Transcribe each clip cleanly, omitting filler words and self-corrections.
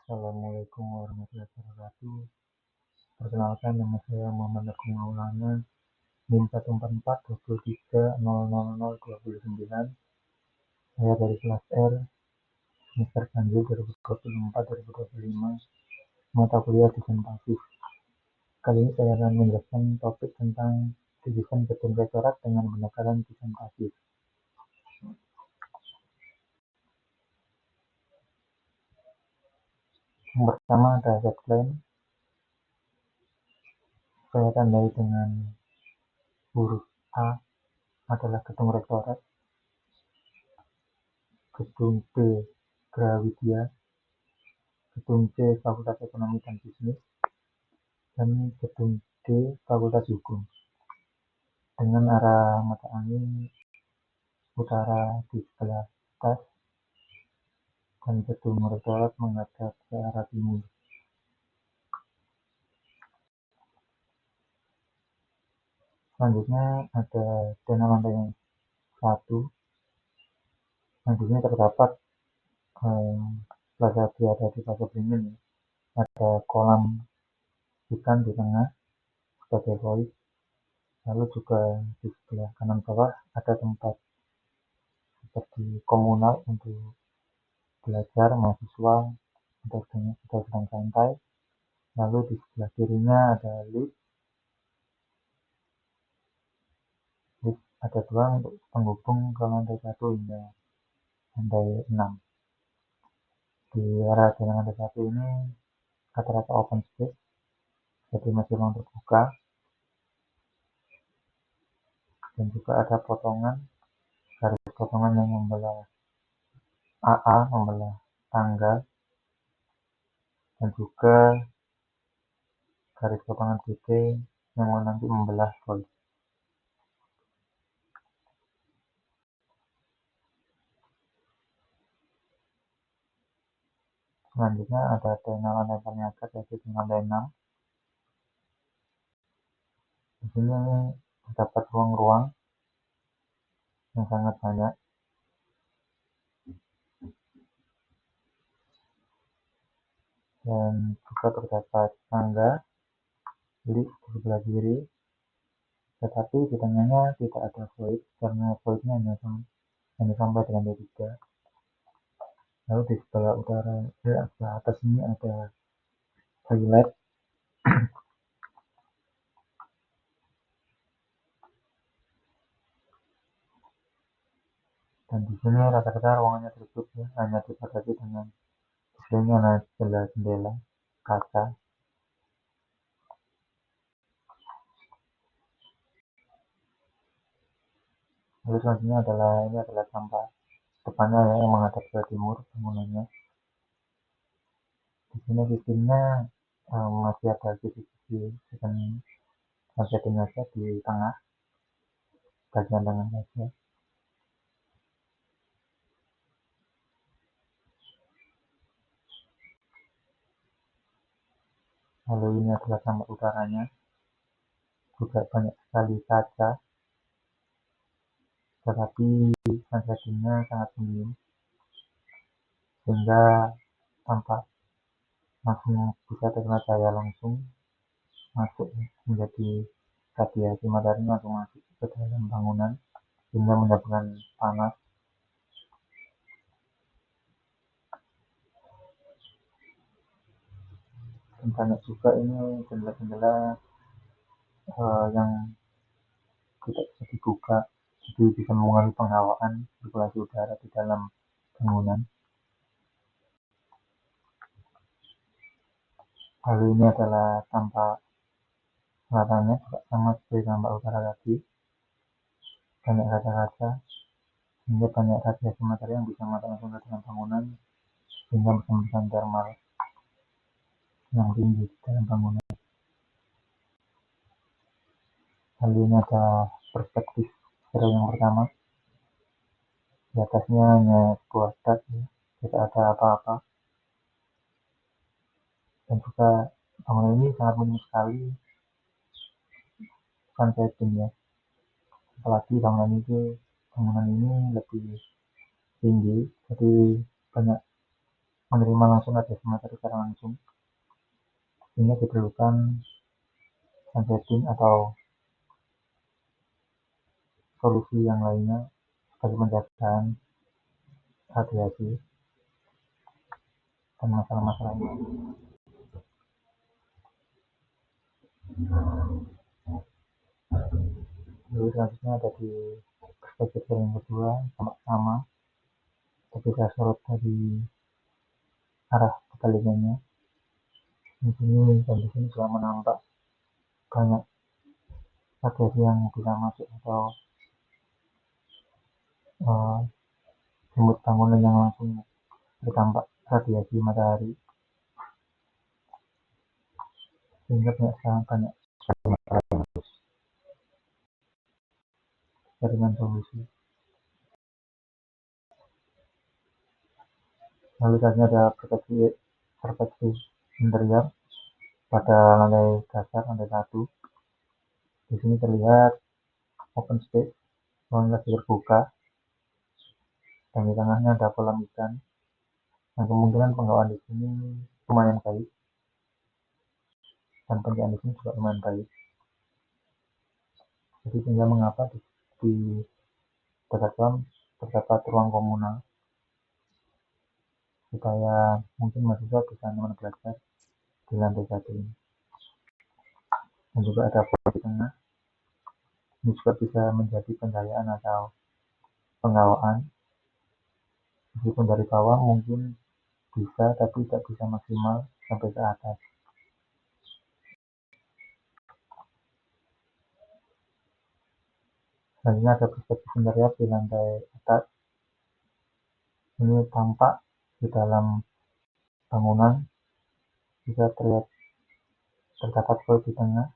Assalamualaikum warahmatullahi wabarakatuh. Perkenalkan, nama saya Muhammad Agung Maulana, NIM 14423000029. Saya dari kelas R, semester ganjil 2024-2025, mata kuliah desain pasif. Kali ini saya akan menjelaskan topik tentang desain gedung rektorat dengan pendekatan desain pasif. Yang pertama ada headline. Saya tandai dengan huruf A adalah gedung rektorat, gedung B Grahawidya, gedung C Fakultas Ekonomi dan Bisnis, dan gedung D Fakultas Hukum. Dengan arah mata angin utara di sebelah atas dan gedung rektorat menghadap ke arah timur. Selanjutnya ada tenan lantai yang 1. Selanjutnya terdapat plaza berada di Plaza Beringin. Ada kolam ikan di tengah sebagai void. Lalu juga di sebelah kanan bawah ada tempat seperti komunal untuk belajar mahasiswa untuk sedang santai. Lalu di sebelah kirinya ada lift ada 2 untuk penghubung ke lantai 1 hingga lantai 6. Di area jalan lantai 1 ini rata-rata open space, jadi masih ruang terbuka, dan juga ada garis potongan yang membelah AA, membelah tangga, dan juga garis potongan BT yang nanti membelah void. Selanjutnya ada tenan lantai paling atas, yaitu di lantai 6. Di sini terdapat ruang-ruang yang sangat banyak, dan juga terdapat tangga, lift di sebelah kiri, tetapi di tengahnya tidak ada void karena voidnya hanya sampai di lantai 3. Lalu di sebelah utara sebelah atas ini ada toilet. Dan di sini rata-rata ruangannya tertutup, ya, hanya dibatasi dengan display-nya jendela kaca. Lalu selanjutnya ini adalah tampak depannya yang menghadap ke timur bangunannya. Di sini sistemnya masih ada sisi-sisi dan setting aja di tengah, bagian tengah saja. Lalu ini adalah tampak udaranya, juga banyak sekali kaca, tetapi settingnya sangat minim sehingga tampak langsung bisa terkena cahaya langsung masuk menjadi radiasi matahari langsung masuk ke dalam bangunan sehingga menyebabkan panas. Dan banyak juga ini jendela-jendela yang tidak bisa dibuka, jadi bisa mengurangi penghawaan sirkulasi udara di dalam bangunan. Lalu ini adalah tampak selatannya, juga sama seperti tampak utara tadi, banyak kaca-kaca sehingga banyak radiasi matahari yang bisa masuk langsung ke dalam bangunan sehingga bisa memberikan thermal yang tinggi di dalam bangunan. Lalu ini ada perspektif stereo yang pertama. Di atasnya hanya sebuah cat, tidak ada apa-apa. Dan juga bangunan ini sangat minim sekali sunsetting, ya. Apalagi bangunan ini lebih tinggi, jadi banyak menerima langsung radiasi matahari secara langsung, sehingga diperlukan sunsetting atau solusi yang lainnya sebagai penjagaan radiasi dan masalah-masalah ini. Lalu selanjutnya ada di perspektif yang kedua, sama tapi saya sorot dari arah kebalikannya. Di sini dan di sini juga menampak banyak radiasi yang bisa masuk atau jemput bangunan yang langsung terdampak radiasi matahari, sehingga banyak jaringan solusi. Lalu selanjutnya ada perspektif interior pada lantai dasar, lantai 1. Di sini terlihat open space, ruang terbuka, dan di tengahnya ada kolam ikan. Nah, kemungkinan penggawaan di sini lumayan baik, dan penjagaan di sini juga lumayan baik. Jadi sehingga mengapa di dekat kolam terdapat ruang komunal, supaya mungkin mahasiswa bisa nyaman belajar di lantai 1 ini. Dan juga ada pola di tengah. Ini juga bisa menjadi pencahayaan atau penggawaan. Meskipun dari bawah mungkin bisa, tapi tidak bisa maksimal sampai ke atas. Selanjutnya ada perspektif interior di lantai atas. Ini tampak di dalam bangunan bisa terdapat void di tengah,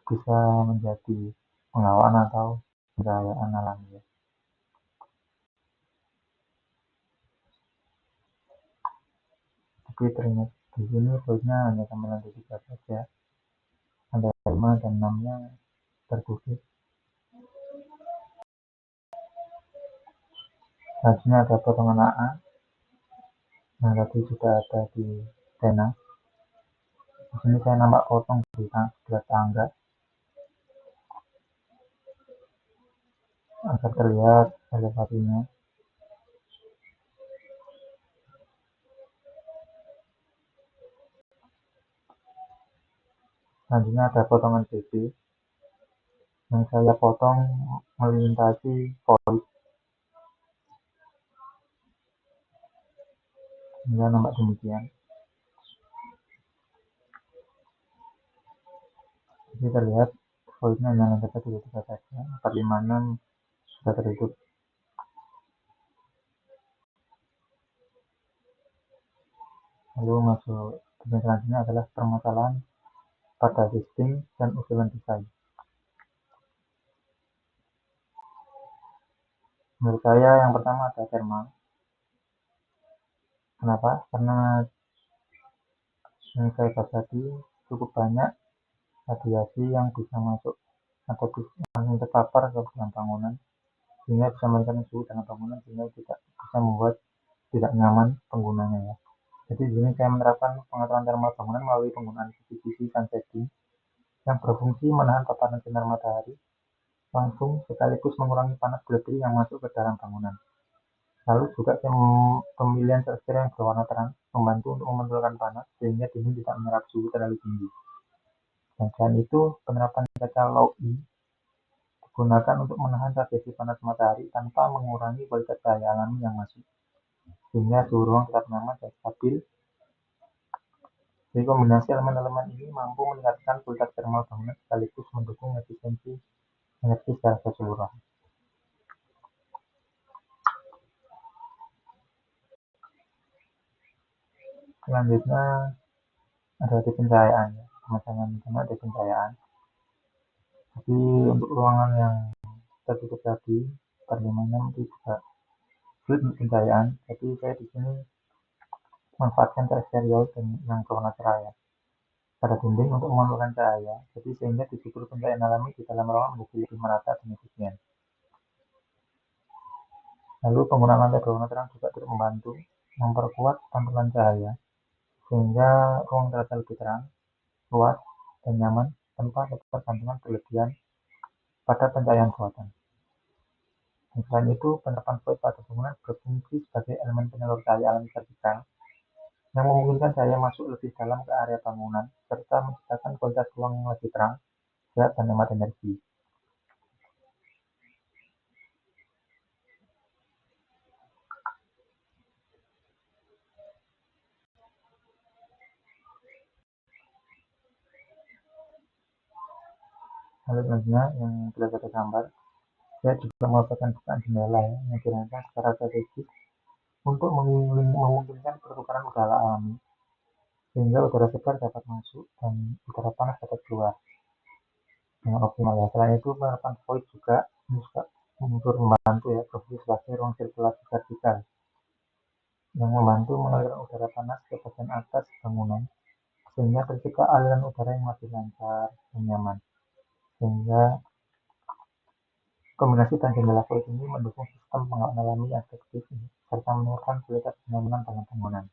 bisa menjadi penggawaan atau pencahayaan alami. Tapi ternyata di sini voidnya hanya sampai lantai 3 saja, lantai 5 dan 6-nya tertutup. Selanjutnya ada potongan AA yang tadi sudah ada di tena. Di sini saya nampak potong di sebelah tangga agar terlihat elevasinya. Selanjutnya ada potongan BB yang saya potong melintasi void, hingga nampak demikian. Jadi terlihat voidnya hanya lantai 1 dan 3 saja, 4, 5, 6 sudah tertutup. Lalu masuk bagian selanjutnya adalah permasalahan pada sistem dan usulan desain. Menurut saya yang pertama ada thermal. Kenapa? Karena yang saya bahas tadi cukup banyak radiasi yang bisa masuk atau langsung terpapar ke dalam bangunan, sehingga bisa meningkatkan suhu dalam bangunan, sehingga tidak bisa membuat tidak nyaman penggunanya ya. Jadi di sini saya menerapkan pengaturan thermal bangunan melalui penggunaan sisi sunsetting yang berfungsi menahan paparan sinar matahari langsung sekaligus mengurangi panas berlebih yang masuk ke dalam bangunan. Lalu juga pemilihan struktur yang berwarna terang membantu untuk memantulkan panas sehingga dinding tidak menyerap suhu terlalu tinggi. Dan selain itu, penerapan kaca low E digunakan untuk menahan radiasi panas matahari tanpa mengurangi kualitas cahaya alami yang masuk, sehingga suhu ruang tetap nyaman dan stabil. Jadi kombinasi elemen-elemen ini mampu meningkatkan kualitas thermal bangunan sekaligus mendukung efisiensi energi secara keseluruhan. Selanjutnya ada di pencahayaan, pemasangan utama ada pencahayaan. Jadi untuk ruangan yang tertutup tadi, per 5 itu juga sulit untuk pencahayaan. Jadi saya di sini memanfaatkan eksterior yang berwarna cerah pada dinding untuk memantulkan cahaya. Jadi sehingga disiplin pencahayaan alami di dalam ruangan menjadi lebih merata dan efisien. Lalu penggunaan lantai berwarna terang juga turut membantu memperkuat pantulan cahaya sehingga ruang terasa lebih terang, luas, dan nyaman tanpa ketergantungan berlebihan pada pencahayaan buatan. Dan selain itu, penerapan void pada bangunan berfungsi sebagai elemen penyalur cahaya alami vertikal yang memungkinkan cahaya masuk lebih dalam ke area bangunan serta menciptakan kualitas ruang yang lebih terang, sehat, dan hemat energi. Lalu selanjutnya yang sudah saya gambar, saya juga melakukan bukaan jendela yang dirancang secara strategis untuk memungkinkan pertukaran udara alami sehingga udara segar dapat masuk dan udara panas dapat keluar dengan optimal ya. Selain itu, penerapan void juga unsur membantu ya, berfungsi sebagai ruang sirkulasi vertikal yang membantu mengalirkan udara panas ke bagian atas bangunan sehingga tercipta aliran udara yang lebih lancar dan nyaman. Sehingga kombinasi dan jendela void ini mendukung sistem pengawasan alami yang efektif serta meningkatkan kualitas kenyamanan dalam bangunan.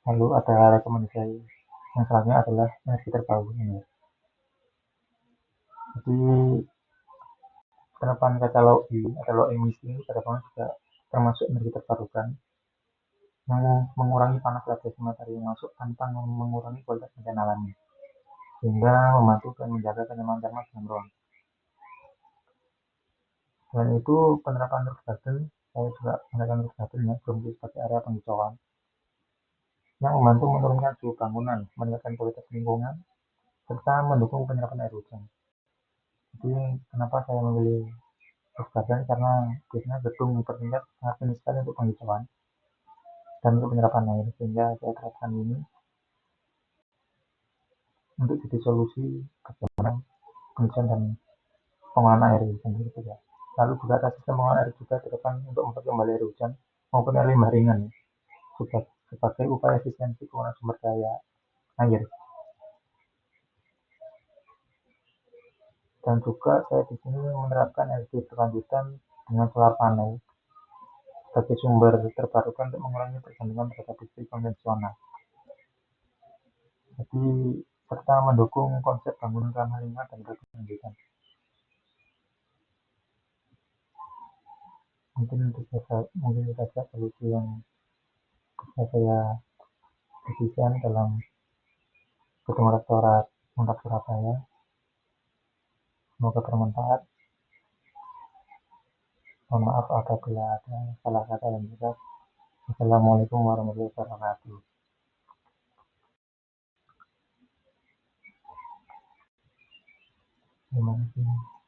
Lalu ada rekomendasi yang selanjutnya adalah energi terbarukan ya. Jadi penerapan kaca low emisi ini pada bangunan juga termasuk energi terbarukan yang mengurangi panas radiasi matahari yang masuk tanpa mengurangi kualitas bencana alami, sehingga membantu dan menjaga kenyamanan termal dalam ruang. Selain itu, penerapan roof garden, saya juga menggunakan roof garden ya, berfungsi sebagai area penghijauan yang membantu menurunkan suhu bangunan, meningkatkan kualitas lingkungan, serta mendukung penyerapan air hujan. Jadi kenapa saya memilih roof garden, karena biasanya gedung bertingkat sangat minim sekali untuk penghijauan dan untuk penyerapan air, sehingga saya terapkan ini untuk jadi solusi bagaimana penghijauan dan pengolahan air hujan gitu ya. Lalu juga ada sistem pengolahan air juga ke depan untuk memperkembali air hujan maupun air limbah ringan sebagai upaya efisiensi penggunaan sumber daya air. Dan juga saya di sini menerapkan energi berkelanjutan dengan solar panel sebagai sumber terbarukan untuk mengurangi tergantungan terhadap listrik konvensional. Jadi serta mendukung konsep bangunan ramah lingkungan dan berkelanjutan. Mungkin itu saja solusi yang bisa saya berikan dalam gedung rektorat Unpad Surabaya. Semoga bermanfaat. Mohon maaf apabila ada salah kata dan juga. Assalamualaikum warahmatullahi wabarakatuh. Terima kasih.